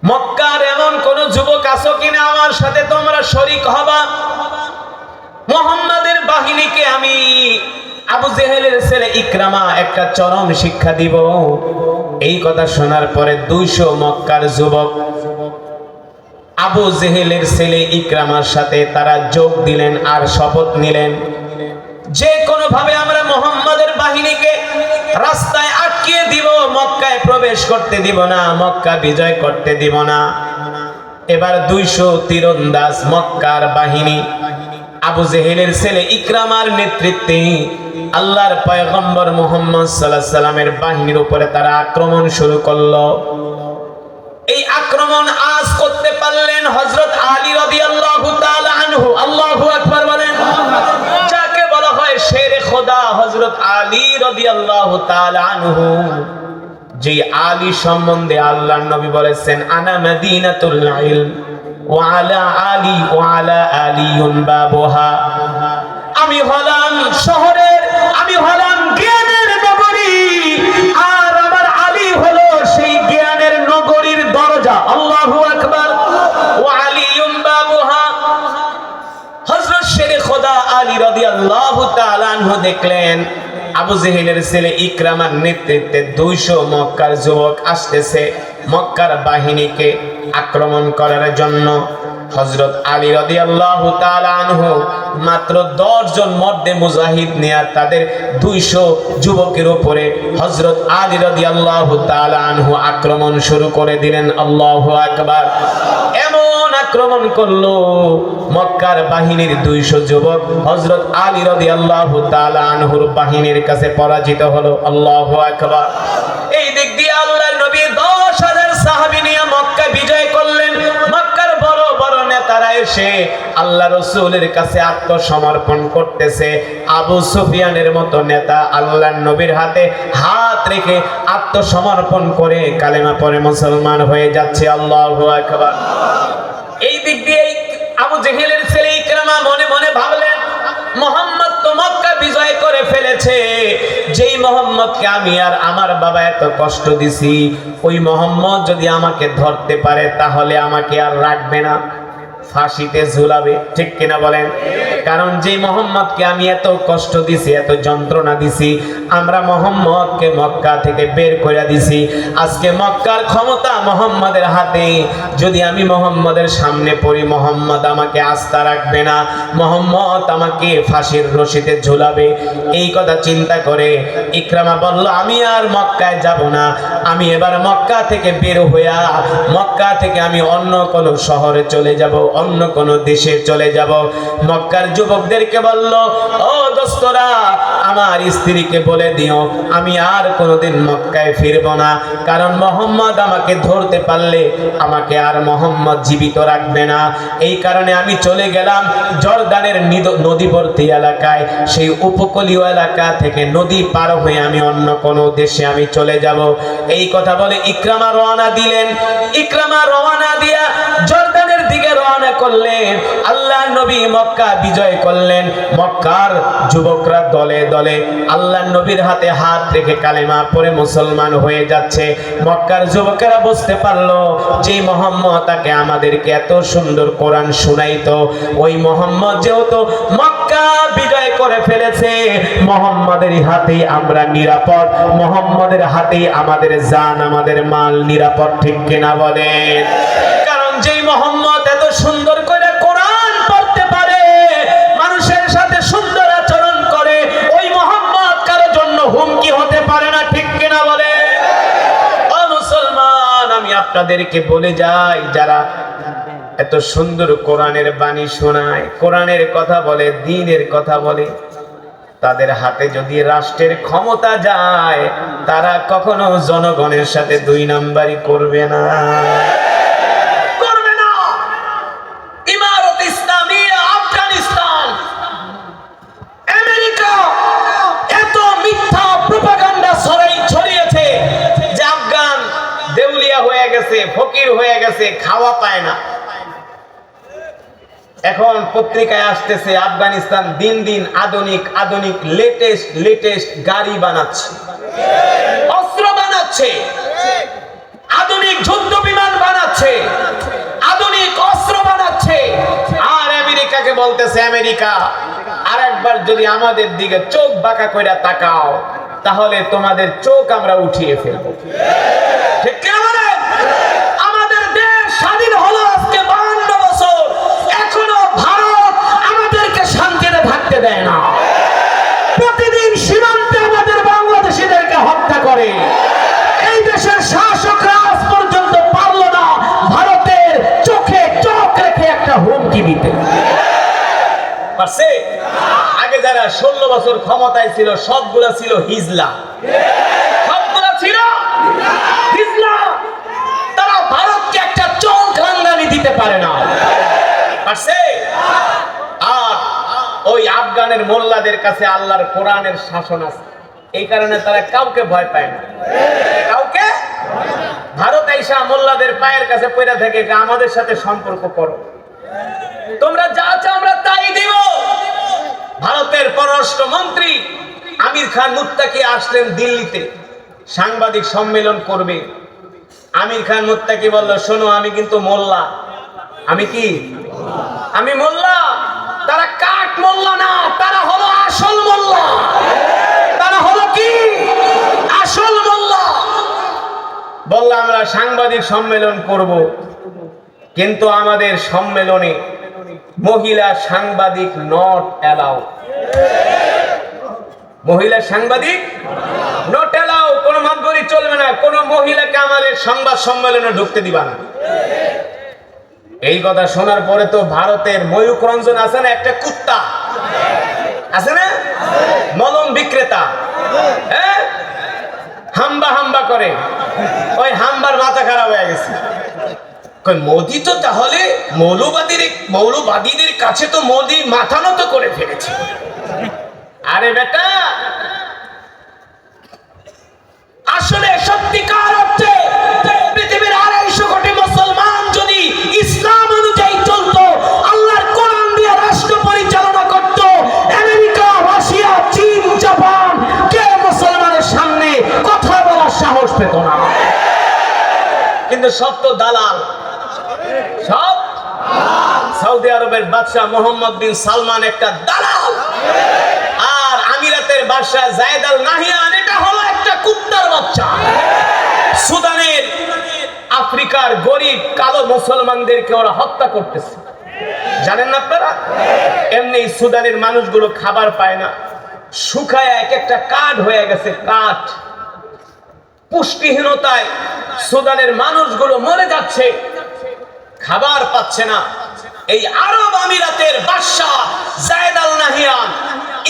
মক্কার এমন কোন যুবক আছো কিনা আমার সাথে তোমরা শরীক হবা? মুহাম্মাদের বাহিনীকে আমি আবু জেহেলের ছেলে ইকরামা একটা চরম শিক্ষা দিব। এই কথা শোনার পরে 200 মক্কার যুবক আবু জেহেলের ছেলে ইকরামার সাথে তারা যোগ দিলেন আর শপথ নিলেন, যে কোনো ভাবে আমরা মুহাম্মাদের বাহিনীকে রাস্তায় আটকিয়ে দিব, মক্কায় প্রবেশ করতে দিব না, মক্কা বিজয় করতে দিব না। এবার 200 তীরন্দাজ মক্কার বাহিনী আবু জেহেলের ছেলে ইকরামার নেতৃত্বে আল্লাহর পয়গম্বর মুহাম্মদ সাল্লাল্লাহু আলাইহি সাল্লামের বাহিনীর উপরে তারা আক্রমণ শুরু করলো। এই আক্রমণ আজ করতে পারলেন হযরত আলী রাদিয়াল্লাহু তাআলা আনহু। আল্লাহু আকবার বলেন। যাকে বলা হয় শেরে খোদা হযরত আলী রাদিয়াল্লাহু তাআলা আনহু, যে আলী সম্বন্ধে আল্লাহর নবী বলেছেন, আনা মদিনাতুল ইলম ওয়া আলা আলী ওয়া আলা আলিয়ুন বাবুহা, আমি হলাম শহরের, আমি হলাম জ্ঞানের নগরী, আর আমার আলী হলো সেই জ্ঞানের নগরীর দরজা। আল্লাহু আকবার। ওয়া আলিয়ুন বাবুহা। হযরত শেরে খোদা আলী রাদিয়াল্লাহু তাআলা আনহু দেখলেন আবু জেহেলের ছেলে ইকরামার নেতৃত্বে 200 মক্কার যুবক আসতেছে মক্কার বাহিনীকে আক্রমণ করার জন্য। হযরত আলী রাদিয়াল্লাহু তাআলা আনহু মাত্র 10 জন মর্দে মুজাহিদ নিয়ে তাদের 200 যুবকের উপরে হযরত আলী রাদিয়াল্লাহু তাআলা আনহু আক্রমণ শুরু করে দিলেন। আল্লাহু আকবার। এমন আক্রমণ করলো মক্কার বাহিনীর 200 যুবক হযরত আলী রাদিয়াল্লাহু তাআলা আনহুর বাহিনীর কাছে পরাজিত হলো। আল্লাহু আকবার। এই দিক দিয়ে আল্লাহর নবী 10,000 সাহাবী নিয়ে মক্কা বিজয় করলেন। মক্কার বড় বড় নেতারা এসে আল্লাহ রাসূলের কাছে আত্মসমর্পণ করতেছে। আবু সুফিয়ানের মতো নেতা আল্লাহর নবীর হাতে হাত রেখে আত্মসমর্পণ করে কালেমা পড়ে মুসলমান হয়ে যাচ্ছে। আল্লাহু আকবার। এই দিক দিয়ে আবু জেহেলের ছেলে ইকরামা মনে মনে ভাবলেন, মুহাম্মদ তো মক্কা বিজয় করে ফেলেছে, যেই মুহাম্মদকে আমি আর আমার বাবা এত কষ্ট দিছি, ওই মুহাম্মদ যদি আমাকে ধরতে পারে তাহলে আমাকে আর রাখবে না, ফাঁসিতে ঝুলাবে। ঠিক কিনা বলেন? কারণ যে মুহাম্মদকে আমি এত কষ্ট দিছি, এত যন্ত্রণা দিছি, আমরা মুহাম্মদকে মক্কা থেকে বের করে দিছি, আজকে মক্কার ক্ষমতা মুহাম্মদের হাতে, যদি আমি মুহাম্মদের সামনে পড়ি মুহাম্মদ আমাকে আস্থা রাখবে না, মুহাম্মদ আমাকে ফাঁসির রশিতে ঝুলাবে। এই কথা চিন্তা করে ইকরামা বলল, আমি আর মক্কায় যাব না, আমি এবার মক্কা থেকে বের হইয়া মক্কা থেকে আমি অন্য কোন শহরে চলে যাব, অন্য কোন দেশে চলে যাব। মক্কার যুবকদেরকে বলল, ও দোস্তরা, আমার স্ত্রীকে বলে দিও আমি আর কোনোদিন মক্কায় ফিরব না, কারণ মুহাম্মদ আমাকে ধরতে পারলে আমাকে আর মুহাম্মদ জীবিত রাখবে না। এই কারণে আমি চলে গেলাম জর্দানের নদীবর্তী এলাকায়, সেই উপকূলীয় এলাকা থেকে নদী পার হয়ে আমি অন্য কোন দেশে আমি চলে যাব। এই কথা বলে ইকরামা রওনা দিলেন। ইকরামা রওনা দিয়া জর্দানের দিকে রওনা করলেন। আল্লাহর নবী মক্কা বিজয় করলেন। মক্কার যুবকরা দলে দলে আল্লাহর নবীর হাতে হাত রেখে কালেমা পড়ে মুসলমান হয়ে যাচ্ছে। মক্কার যুবকেরা বুঝতে পারলো যে মুহাম্মদ তাকে আমাদেরকে এত সুন্দর কোরআন শুনাইতো, ওই মুহাম্মদ যেহেতু মক্কা বিজয় করে ফেলেছে, মুহাম্মাদের হাতেই আমরা নিরাপদ, মুহাম্মাদের হাতেই আমাদের জান আমাদের মাল নিরাপদ। ঠিক কিনা বলেন? যেই মোহাম্মদ এত সুন্দর করে কোরআন পড়তে পারে, মানুষের সাথে সুন্দর আচরণ করে, ওই মোহাম্মদ কারোর জন্য হুমকি হতে পারে না, ঠিক কিনা বলে? ও মুসলমান, আমি আপনাদেরকে বলে যাই, যারা এত সুন্দর কোরআনের বাণী শোনায়, কোরআনের কথা বলে, দ্বীনের কথা বলে, তাদের হাতে যদি রাষ্ট্রের ক্ষমতা যায়, তারা কখনো জনগণের সাথে দুই নাম্বারি করবে না। ইমারত ইসলামী আফগানিস্তান, আমেরিকা এত মিথ্যা প্রোপাগান্ডা ছড়িয়েছে যে আফগান দেউলিয়া হয়ে গেছে, ফকির হয়ে গেছে, খাওয়া পায় না। এখন পত্রিকায় আসতেছে আফগানিস্তান দিন দিন আধুনিক লেটেস্ট গাড়ি বানাচ্ছে, অস্ত্র বানাচ্ছে, আধুনিক যুদ্ধ বিমান বানাচ্ছে, আধুনিক অস্ত্র বানাচ্ছে। আর আমেরিকাকে বলতেছে, আমেরিকা আর একবার যদি আমাদের দিকে চোখ বাঁকা করে তাকাও, তাহলে তোমাদের চোখ আমরা উঠিয়ে ফেলবো। ঠিক কি না? আমাদের দেশ স্বাধীন হলো আজকে 52 বছর, এখনো ভারত আমাদেরকে শান্তিতে থাকতে দেয় না। প্রতিদিন সীমান্তে আমাদের বাংলাদেশিদেরকে হত্যা করে। এই দেশের শাসকরা আজ পর্যন্ত পারলো না ভারতের চোখে চোখ রেখে একটা হুমকি দিতে পারছে। আগে যারা 16 বছর ক্ষমতায় ছিল, সবগুলা ছিল হিজলা, সবগুলা ছিল হিজলা। তারা ভারতকে একটা চোখ রাঙ্গানি দিতে পারে না, পারছে। আর ওই আফগানের মোল্লাদের কাছে আল্লাহর কোরআনের শাসন আছে, এই কারণে তারা কাউকে ভয় পায় না, কাউকে। ভারত আইসা মোল্লাদের পায়ের কাছে পড়ে থেকে আমাদের সাথে সম্পর্ক করো, তোমরা যা চাও আমরা তাই দিব। ভারতের পররাষ্ট্র মন্ত্রী আমির খান মুত্তাকি আসলেন দিল্লিতে, সাংবাদিক সম্মেলন করবে। আমির খান মুত্তাকি বলল, শোনো, আমি কিন্তু মোল্লা। আমি কি? আমি মোল্লা। তারা কাঠ মোল্লা না, তারা হলো আসল মোল্লা। তারা হলো কি? আসল মোল্লা। বলল, আমরা সাংবাদিক সম্মেলন করব, কিন্তু আমাদের সম্মেলনে মহিলা সাংবাদিক নট অ্যালাউ। মহিলা সাংবাদিক নট অ্যালাউ, কোন মাধ্যমে চলবে না, কোন মহিলাকে আমাদের সংবাদ সম্মেলনে ঢুকতে দিবা না। এই কথা শোনার পরে তো ভারতের ময়ূক রঞ্জন আছে না, একটা কুত্তা আছে না, মলম বিক্রেতা, হ্যাঁ, হাম্বা করে, ওই হাম্বার মাথা খারাপ হয়ে গেছে। মোদি তো তাহলে মৌলবাদীদের কাছে তো মোদি মাথা নত করে ফেলেছে। আরে বেটা, আসলে সত্যিকার অর্থে পৃথিবীর 250 কোটি মুসলমান যদি ইসলাম অনুযায়ী চলতো, আল্লাহর কোরআন দিয়ে রাষ্ট্র পরিচালনা করত, আমেরিকা, রাশিয়া, চীন, জাপান কে মুসলমানের সামনে কথা বলার সাহস পেত না। কিন্তু সব তো দালাল, সব। সৌদি আরবের বাদশাহ মোহাম্মদ বিন সালমান একটা দালাল, আর আমিরাতের বাদশাহ জায়েদ আল নাহিয়ান এটা হলো একটা কুত্তার বাচ্চা। সুদানের আফ্রিকার গরিব কালো মুসলমানদেরকে ওরা হত্যা করতেছে, জানেন না আপনারা? এমনি সুদানের মানুষগুলো খাবার পায় না, শুকায় এক একটা কাঠ হয়ে গেছে, কাঠ। পুষ্টিহীনতায় সুদানের মানুষগুলো মরে যাচ্ছে, খাবার পাচ্ছে না। এই আরব আমিরাতের বাদশাহ জায়েদ আল নাহিয়ান,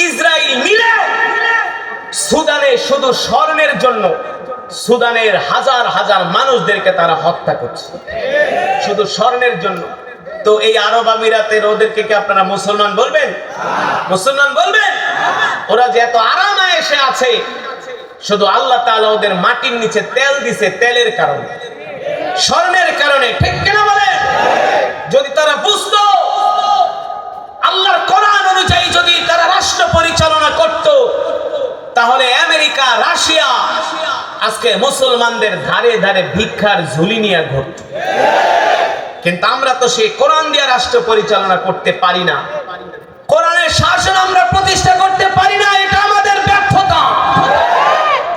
ইসরায়েল মিলে সুদানে শুধু স্বর্ণের জন্য সুদানের হাজার হাজার মানুষদেরকে তারা হত্যা করছে, শুধু স্বর্ণের জন্য। তো এই আরব আমিরাতের ওদেরকে কি আপনারা মুসলমান বলবেন? মুসলমান বলবেন? ওরা যে এত আরামে এসে আছে, শুধু আল্লাহ তাআলা ওদের মাটির নিচে তেল দিছে, তেলের কারণে, স্বর্ণের কারণে, ঠিক কিনা বলেন? যদি তারা বুঝতো আল্লাহর কোরআন অনুযায়ী যদি তারা রাষ্ট্র পরিচালনা করত, তাহলে আমেরিকা, রাশিয়া আজকে মুসলমানদের ধারে ধারে ভিক্ষার ঝুলি নিয়ে ঘুরত। কিন্তু আমরা তো সেই কোরআন দিয়ে রাষ্ট্র পরিচালনা করতে পারি না, কোরআনের শাসন আমরা প্রতিষ্ঠা করতে পারি না। এটা আমাদের ব্যর্থতা।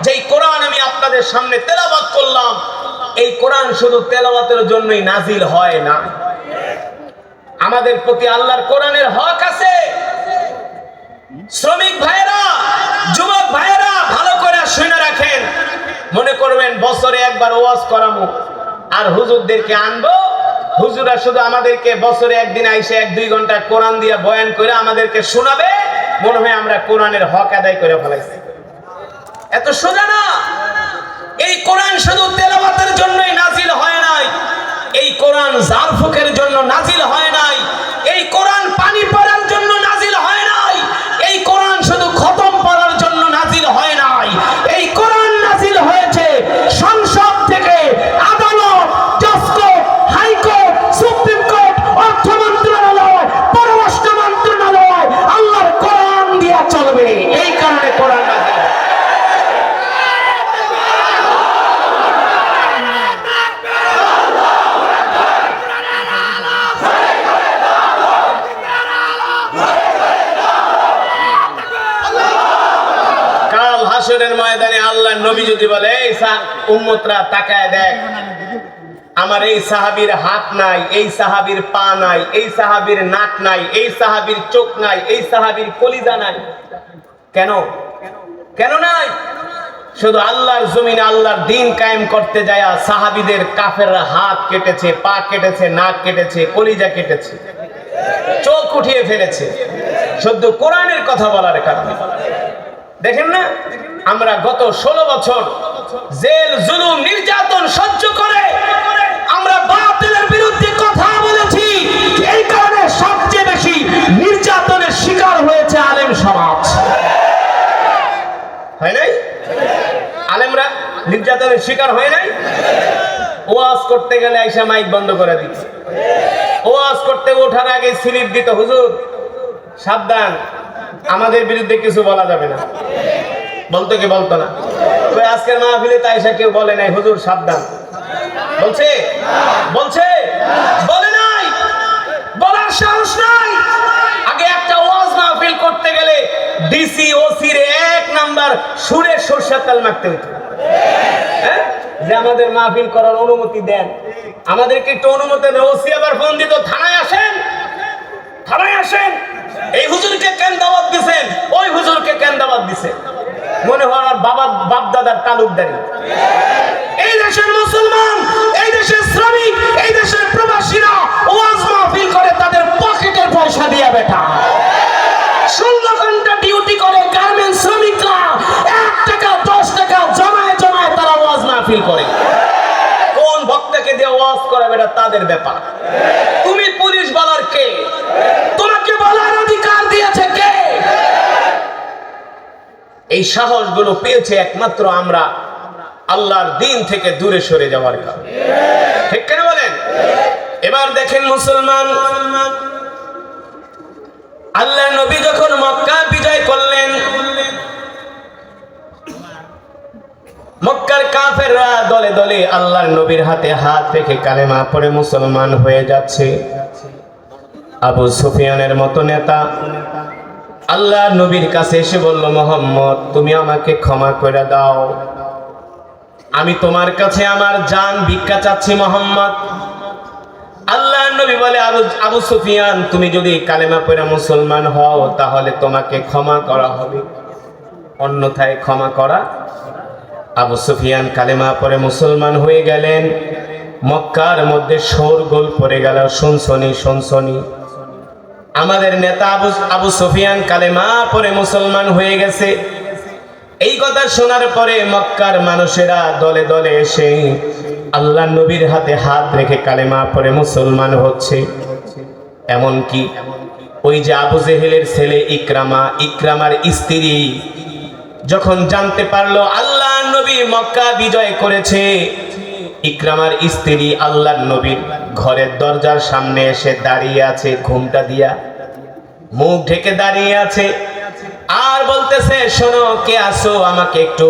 যেই কোরআন আমি আপনাদের সামনে তেলাওয়াত করলাম, এই কোরআন শুধু তেলাওয়াতের জন্যই নাজিল হয় না। আমাদের প্রতি আল্লাহর কোরআনের হক আছে। শ্রমিক ভাইরা, যুবক ভাইরা, ভালো করে শুনে রাখেন। মনে করবেন বছরে একবার ওয়াজ করামু আর হুজুরদেরকে আনবো, হুজুরা শুধু আমাদেরকে বছরে একদিন আইসে 1-2 ঘন্টা কোরআন দিয়া বয়ান করে আমাদেরকে শোনাবে, মনে হয় আমরা কোরআনের হক আদায় করে ফেলাইছি। এত সোজা না। এই কোরআন শুধু তেলাওয়াতের জন্যই নাজিল হয় নাই, এই কোরআন জারফুকের জন্য নাজিল হয় নাই, এই কোরআন পানি পড়ার জন্য নাজিল হয় নাই, এই কোরআন শুধু খতম পড়ার জন্য নাজিল হয় নাই। এই কোরআন নাজিল হয়েছে সংসদ থেকে, আদালত, জজকোর্ট, হাইকোর্ট, সুপ্রিম কোর্ট, অর্থ মন্ত্রণালয়, পররাষ্ট্র মন্ত্রণালয়, আল্লাহর কোরআন দিয়া চলবে। এই কারণে কোরআন নাজিল। হাসরের ময়দানে আল্লাহর নবী যদি বলে, এই উম্মতরা তাকায় দেখ, আমার এই সাহাবীর হাত নাই, এই সাহাবীর পা নাই, এই সাহাবীর নাক নাই, এই সাহাবীর চোখ নাই, এই সাহাবীর কলিজা নাই। কেন? কেন নাই? শুধু আল্লাহর জমিনে আল্লাহর দ্বীন কায়েম করতে যায় সাহাবীদের কাফেররা হাত কেটেছে, পা কেটেছে, নাক কেটেছে, কলিজা কেটেছে, চোখ উঠিয়ে ফেলেছে, শুধু কোরআনের কথা বলার কারণে। দেখেন না, আমরা গত 16 বছর জেল, জুলুম, নির্যাতন সহ্য করে আমরা বাতিলের বিরুদ্ধে কথা বলেছি। এই কারণে সবচেয়ে বেশি নির্যাতনের শিকার হয়েছে আলেম সমাজ। হয় নাই? আলেমরা নির্যাতনের শিকার হয় নাই? ওয়াজ করতে গেলে আইসা মাইক বন্ধ করে দিত, ওয়াজ করতে ওঠার আগে স্লিপ দিত, হুজুর সাবধান, আমাদের বিরুদ্ধে কিছু বলা যাবে না। বলতো কি বলতো না? ওই আজকের মাহফিলে তাই এসে কেউ বলে নাই হুজুর সাবধান? বলছে? বলছে? বলে নাই, বলার সাহস নাই। আগে একটা ওয়াজ মাহফিল করতে গেলে ডিসি, ওসি রে 1 নাম্বার সুরে সরষের তেল মাখতে হতো। হ্যাঁ, যে আমাদের মাহফিল করার অনুমতি দেন, আমাদেরকে একটু অনুমতি দেন। ওসি আবার ফোন দিত, থানায় আসেন, থানায় আসেন, এই হুজুরকে কেন দাওয়াত দিছেন, ওই হুজুরকে কেন দাওয়াত দিছেন। মনে হয় বাপ দাদার তালুকদারি। এই দেশের মুসলমান, এই দেশের শ্রমিক, এই দেশের প্রবাসীরা ওয়াজ মাহফিল করে তাদের পকেটের পয়সা দিয়া বেটা। 16 ঘন্টা ডিউটি করে গার্মেন্টস শ্রমিকরা 1 টাকা 10 টাকা জমায় জমায় তারা ওয়াজ মাহফিল করে। কোন ভক্তকে দিয়ে ওয়াজ করাবে এটা তাদের ব্যাপার। তুমি পুলিশ বলার কে? তোমাকে বলার অধিকার দিয়েছে কে? এই সাহসগুলো পেয়েছে একমাত্র আমরা আল্লাহর দ্বীন থেকে দূরে সরে যাওয়ার কারণে। ঠিক কেন বলেন? এবার দেখেন মুসলমান, আল্লাহর নবী যখন মক্কা বিজয় করলেন, মক্কার কাফেররা দলে দলে আল্লাহর নবীর হাতে হাত রেখে কালেমা পড়ে মুসলমান হয়ে যাচ্ছে। আবু সুফিয়ানের মতো নেতা আল্লাহর নবীর কাছে এসে বলল, মুহাম্মদ তুমি আমাকে ক্ষমা করে দাও, আমি তোমার কাছে আমার জান ভিক্ষা চাচ্ছি মুহাম্মদ। আল্লাহর নবী বলে, আবু সুফিয়ান তুমি যদি কালেমা পড়ে মুসলমান হও তাহলে তোমাকে ক্ষমা করা হবে, অন্যথায় ক্ষমা করা। আবু সুফিয়ান কালেমা পড়ে মুসলমান হয়ে গেলেন। মক্কার মধ্যে শোরগোল পড়ে গেল, শুনশনি শুনশনি। আমাদের নেতা আবু সুফিয়ান কালেমা পড়ে মুসলমান হয়ে গেছে। এই কথা শোনার পরে মক্কার মানুষেরা দলে দলে এসে আল্লাহর নবীর হাতে হাত রেখে কালেমা পড়ে মুসলমান হচ্ছে। এমনকি ওই যে আবু জেহেলের ছেলে ইকরামার স্ত্রী যখন জানতে পারলো আল্লাহর নবী মক্কা বিজয় করেছে, ইকরামার স্ত্রী আল্লাহর নবীর ঘরের দরজার সামনে এসে দাঁড়িয়ে আছে, ঘুমটা দিয়া মুখ ঢেকে দাঁড়িয়ে আছে, আর বলতেছে, শোনো কে আসো, আমাকে একটু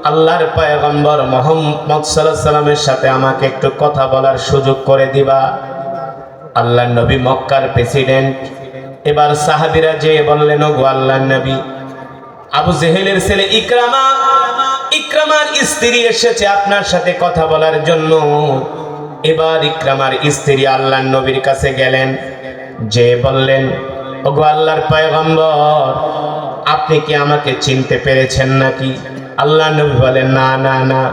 আল্লাহর পয়গম্বর মুহাম্মদ সাল্লাল্লাহু আলাইহি সাল্লামের সাথে আমাকে একটু কথা বলার সুযোগ করে দিবা। আল্লাহর নবী মক্কার প্রেসিডেন্ট। এবার সাহাবীরা যে বললেন, ওগো আল্লাহর নবী, আবু জেহেলের ছেলে ইকরামা ইকরামার স্ত্রী এসেছে আপনার সাথে কথা বলার জন্য। এবার ইকরামার স্ত্রী আল্লাহর নবীর কাছে গেলেন, যে বললেন, ওগো আল্লাহর পয়গম্বর, আপনি কি আমাকে চিনতে পেরেছেন নাকি? আল্লাহর নবী বলেন, না না না,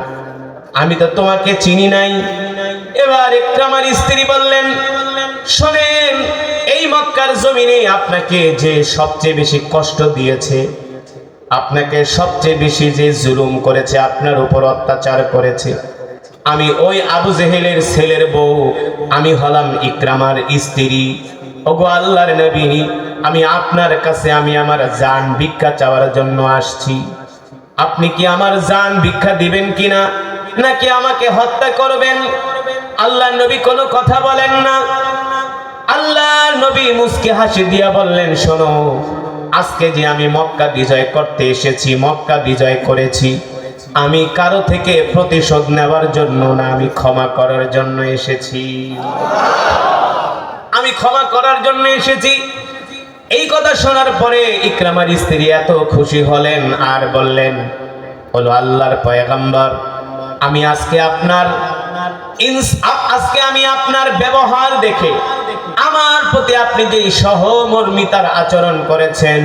আমি তো তোমাকে চিনি নাই। এবার ইকরামার স্ত্রী বললেন, শোনেন, এই মক্কার জমিনে আপনাকে যে সবচেয়ে বেশি কষ্ট দিয়েছে, আপনাকে সবচেয়ে বেশি যে জুলুম করেছে, আপনার উপর অত্যাচার করেছে, আমি ওই আবু জেহেলের ছেলের বউ, আমি হলাম ইকরামার স্ত্রী। ওগো আল্লাহর নবী, আমি আপনার কাছে আমি আমার জান ভিক্ষা চাওয়ার জন্য আসছি। আপনি কি আমার জান ভিক্ষা দিবেন কিনা, নাকি আমাকে হত্যা করবেন? আল্লাহর নবী কোনো কথা বলেন না। আল্লাহর নবী মুস্কি হাসি দিয়া বললেন, শোনো, আজকে যে আমি মক্কা বিজয় করতে এসেছি, মক্কা বিজয় করেছি, আমি কারো থেকে প্রতিশোধ নেওয়ার জন্য না, আমি ক্ষমা করার জন্য এসেছি। আমি ক্ষমা করার জন্য এসেছি। এই কথা শোনার পরে ইকরামার স্ত্রী এত খুশি হলেন আর বললেন, বলো আল্লাহর পয়গম্বর, আমি আজকে আমি আপনার ব্যবহার দেখে, আমার প্রতি আপনি যে সহমর্মিতার আচরণ করেছেন,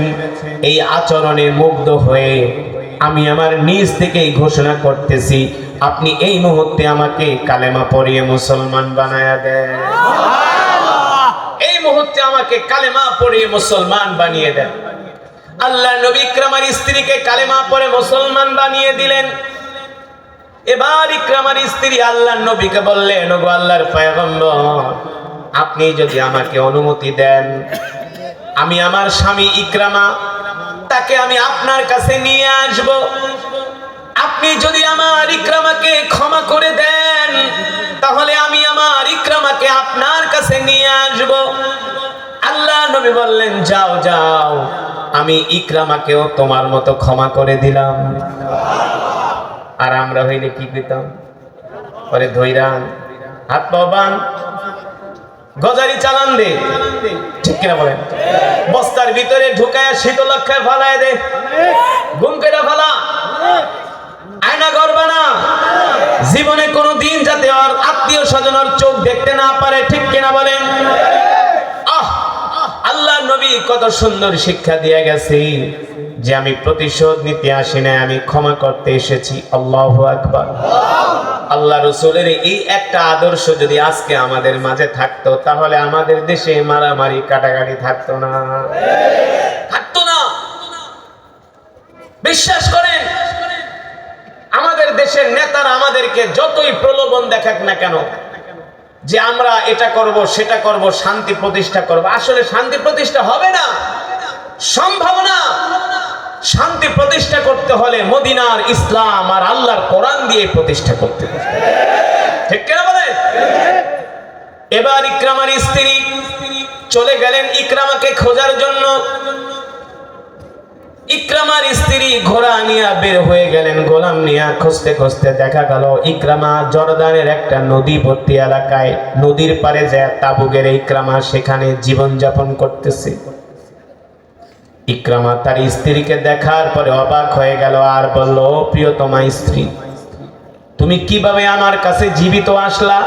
এই আচরণে মুগ্ধ হয়ে আমি আমার নিজ থেকেই ঘোষণা করতেছি, আপনি এই মুহূর্তে আমাকে কালেমা পড়িয়ে মুসলমান বানায়া দেন। এই মুহূর্তে আমাকে কালেমা পড়িয়ে মুসলমান বানিয়ে দেন। আল্লাহ নবী ইকরামার স্ত্রীকে কালেমা পড়ে মুসলমান বানিয়ে দিলেন। এবার ইকরামার স্ত্রী আল্লাহর নবীকে বললেন, ওগো আল্লাহর পয়গম্বর, আপনি যদি আমাকে অনুমতি দেন, আমি আমার স্বামী ইকরামা, তাকে আমি আপনার কাছে নিয়ে আসব। আপনি যদি আমার ইকরামাকে ক্ষমা করে দেন, তাহলে আমি আমার ইকরামাকে আপনার কাছে নিয়ে আসব। আল্লাহর নবী বললেন, যাও যাও, আমি ইকরামাকেও তোমার মতো ক্ষমা করে দিলাম। আর আমরা হইলে কি পেতাম? পরে ধৈরান, হাত পাবান, গজারি চালান দে, ঠিক কিনা বলেন? বস্তার ভিতরে ঢুকায় শীতলক্ষায় ফালায় দে, গুম করে ফালা, আয়না করবা না, জীবনে কোনো দিন যাতে ওর আত্মীয় স্বজনের চোখ দেখতে না পারে, ঠিক কিনা বলেন? আল্লাহ নবী কত সুন্দর শিক্ষা দিয়ে গেছে যে আমি প্রতিশোধ নিতে আসি না, আমি ক্ষমা করতে এসেছি। আল্লাহু আকবার। আল্লাহ রাসূলের এই একটা আদর্শ যদি আজকে আমাদের মাঝে থাকতো, তাহলে আমাদের দেশে মারামারি কাটাকাটি থাকতো না, থাকতো না। বিশ্বাস করেন, আমাদের দেশের নেতারা আমাদেরকে যতই প্রলোভন দেখাক না কেন যে আমরা এটা করব সেটা করব, শান্তি প্রতিষ্ঠা করব, আসলে শান্তি প্রতিষ্ঠা হবে না, সম্ভব না। শান্তি প্রতিষ্ঠা করতে হলে মদিনার ইসলাম আর আল্লাহর কোরআন দিয়ে প্রতিষ্ঠা করতে হবে, ঠিক কিনা বলেন? এবার ইকরামার স্ত্রী চলে গেলেন ইকরামাকে খোঁজার জন্য। ইকরামার স্ত্রী ঘোড়া নিয়ে বের হয়ে গেলেন, গোলাম নিয়ে খুঁজতে খুঁজতে দেখা গেল ইকরামা জর্দানের একটা নদীবর্তী এলাকায়, নদীর পারে যায় তাঁবু গেড়ে ইকরামা সেখানে জীবনযাপন করতেছে। ইকরামা তার স্ত্রীকে দেখার পরে অবাক হয়ে গেল আর বলল, ও প্রিয়তমা স্ত্রী, তুমি কিভাবে আমার কাছে জীবিত আসলা?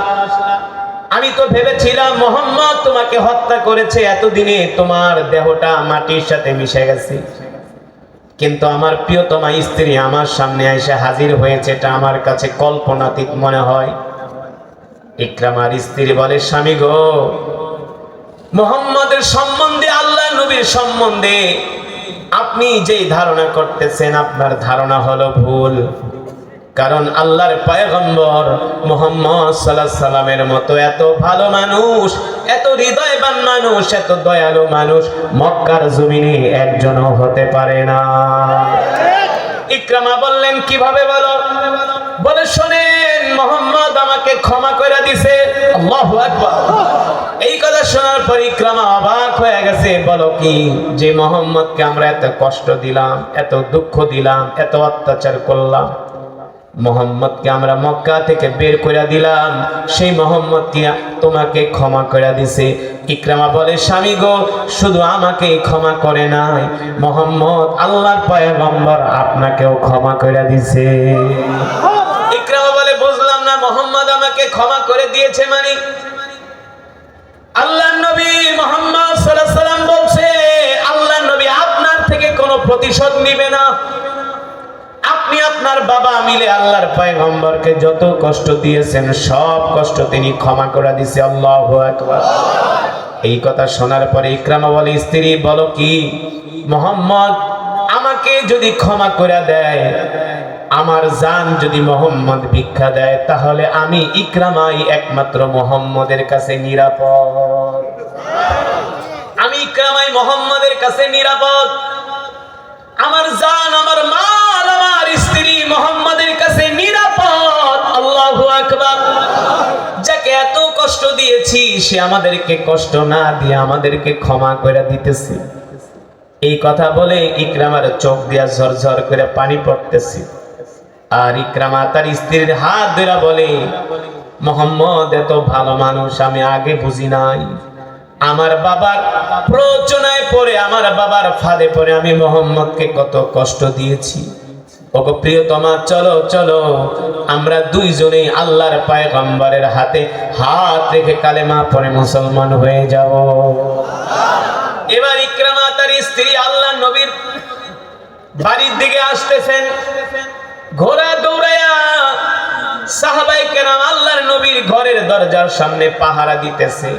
আমি তো ভেবেছিলাম মুহাম্মদ তোমাকে হত্যা করেছে, এতদিনে তোমার দেহটা মাটির সাথে মিশে গেছে, কিন্তু আমার প্রিয়তমা স্ত্রী আমার সামনে এসে হাজির হয়েছে, এটা আমার কাছে কল্পনাতীত মনে হয়। ইকরামার স্ত্রী বলে, স্বামী গো, মুহাম্মদের সম্বন্ধে, আল্লাহ নবীর সম্বন্ধে আপনি যেই ধারণা করতেছেন, আপনার ধারণা হলো ভুল। কারণ আল্লাহর পয়গম্বর মুহাম্মদ সাল্লাল্লাহু আলাইহি সাল্লামের মতো এত ভালো মানুষ, এত হৃদয়বান মানুষ, এত দয়ালু মানুষ মক্কার জমিনে একজনও হতে পারে না। ইকরামা বললেন, কিভাবে বলো? বলে, শোনেন, মুহাম্মদ আমাকে ক্ষমা করে দিয়েছে। আল্লাহু আকবার। এই কথা শোনার পর ইকরামা অবাক হয়ে গেছে। বলো কি, যে মুহাম্মদকে আমরা এত কষ্ট দিলাম, এত দুঃখ দিলাম, এত অত্যাচার করলাম, মুহাম্মদকে আমরা মক্কা থেকে বের করে দিলাম, সেই মুহাম্মদ কি তোমাকে ক্ষমা করে দিছে? ইকরামা বলে, স্বামী গো, শুধু আমাকে ক্ষমা করে নাই, মুহাম্মদ আল্লাহর পয়গম্বর আপনাকেও ক্ষমা করে দিয়েছে। ইকরামা বলে, বুঝলাম না, মুহাম্মদ আমাকে ক্ষমা করে দিয়েছে মানে? আল্লাহর নবী মুহাম্মদ সাল্লাল্লাহু আলাইহি সাল্লাম বলছে, আল্লাহর নবী আপনার থেকে কোনো প্রতিশোধ নেবে না। আপনি আপনার বাবা মিলে আল্লাহর পয়গম্বরকে যত কষ্ট দিয়েছেন সব কষ্ট তিনি ক্ষমা করে দিয়েছে। আল্লাহু আকবার। এই কথা শোনার পরে ইকরামা বলে, স্ত্রী বলো কি? মুহাম্মদ আমাকে যদি ক্ষমা করে দেয়, আমার জান যদি মুহাম্মদ ভিক্ষা দেয়, তাহলে আমি ইকরামাই একমাত্র মুহাম্মদের কাছে নিরাপদ। আমি ইকরামাই মুহাম্মদের কাছে নিরাপদ। আমার জান, আমার মাল, আমার স্ত্রী মুহাম্মদের কাছে নিরাপদ। আল্লাহু আকবার। যাকে এত কষ্ট দিয়েছি সে আমাদেরকে কষ্ট না দিয়ে আমাদেরকে ক্ষমা করে দিতেছে। এই কথা বলে ইকরামার চোখ দিয়া ঝরঝর করে পানি পড়তেছে। আর ইকরামা তার স্ত্রীর হাত ধরে বলে, মুহাম্মদ এত ভালো মানুষ আমি আগে বুঝি নাই। আমার বাবার প্ররোচনায় পড়ে, আমার বাবার ফাঁদে পড়ে আমি মুহাম্মদকে কত কষ্ট দিয়েছি। ওগো প্রিয়তমা, চলো চলো আমরা দুইজনেই আল্লাহর পয়গম্বরের হাতে হাত রেখে কালেমা পড়ে মুসলমান হয়ে যাব। এবার ইকরামা তার স্ত্রী আল্লাহর নবীর বাড়ির দিকে আসতেছেন। ঘোড়া দৌড়ায়া সাহাবায়ে কেরাম আল্লাহর নবীর ঘরের দরজার সামনে পাহারা দিতেছে।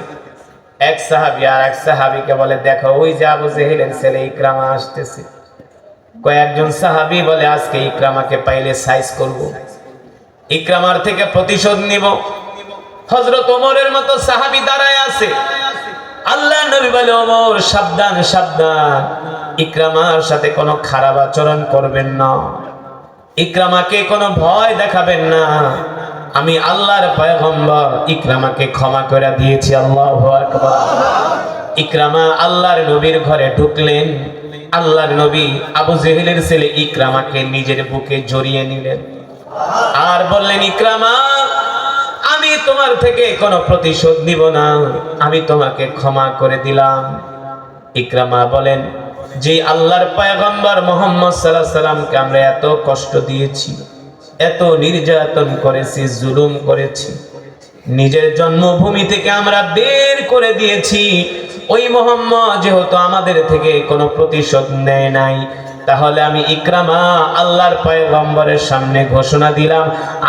এক সাহাবী আর এক সাহাবীকে বলে, দেখো ওই যে আবু জেহেলের ছেলে ইকরামা আসতেছে। কয়েকজন সাহাবী বলে, আজকে ইকরামাকে পাইলে সাইজ করব, ইকরামার থেকে প্রতিশোধ নিব। হযরত ওমরের মতো সাহাবী দাঁড়ায় আছে। আল্লাহর নবী বলে, ওমর সাবধান সাবধান, ইকরামার সাথে কোনো খারাপ আচরণ করবেন না, ইকরামাকে কোনো ভয় দেখাবেন না। আমি আল্লাহর পয়গম্বর ইকরামাকে ক্ষমা করে দিয়েছি। আল্লাহু আকবার। ইকরামা আল্লাহর নবীর ঘরে ঢুকলেন। আল্লাহর নবী আবু জেহেলের ছেলে ইকরামাকে নিজের বুকে জড়িয়ে নিলেন আর বললেন, ইকরামা আমি তোমার থেকে কোনো প্রতিশোধ নিব না, আমি তোমাকে ক্ষমা করে দিলাম। ইকরামা বলেন, যে আল্লাহর পয়গম্বর মুহাম্মদ সাল্লাল্লাহু আলাইহি সাল্লামকে আমরা এত কষ্ট দিয়েছি, এত নির্যাতন করেছি, জুলুম করেছি, নিজের জন্মভূমি থেকে আমরা বের করে দিয়েছি, ওই মুহাম্মদ যেহেতু আমাদের থেকে কোনো প্রতিশোধ নেয় নাই, তাহলে আমি ইকরামা আল্লাহর পয়গম্বরের সামনে ঘোষণা দিলাম,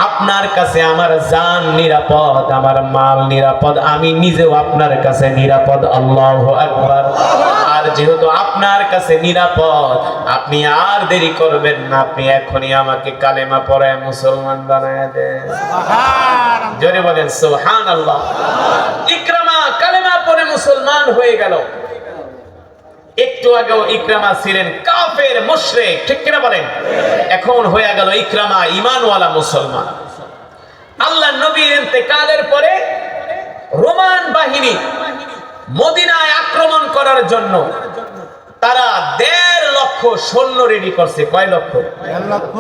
আপনার কাছে আমার জান নিরাপদ, আমার মাল নিরাপদ, আমি নিজেও আপনার কাছে নিরাপদ। আল্লাহু আকবার। আর যেহেতু আপনার কাছে নিরাপদ, আপনি আর দেরি করবেন না, আপনি এখনই আমাকে কালেমা পড়ায় মুসলমান বানায় দেন। জোরে বলেন সুবহানাল্লাহ। ইকরামা কালেমা পড়ে মুসলমান হয়ে গেল। একটু আগেও ইকরামা ছিলেন কাফের মুশরিক, ঠিক কিনা বলেন? এখন হয়ে গেল ইকরামা ঈমানওয়ালা মুসলমান। আল্লাহর নবীর ইন্তেকালের পরে রোমান বাহিনী মদিনায় আক্রমণ করার জন্য তারা ১.৫ লক্ষ সৈন্য রেডি করছে। কয় লক্ষ? ১.৫ লক্ষ।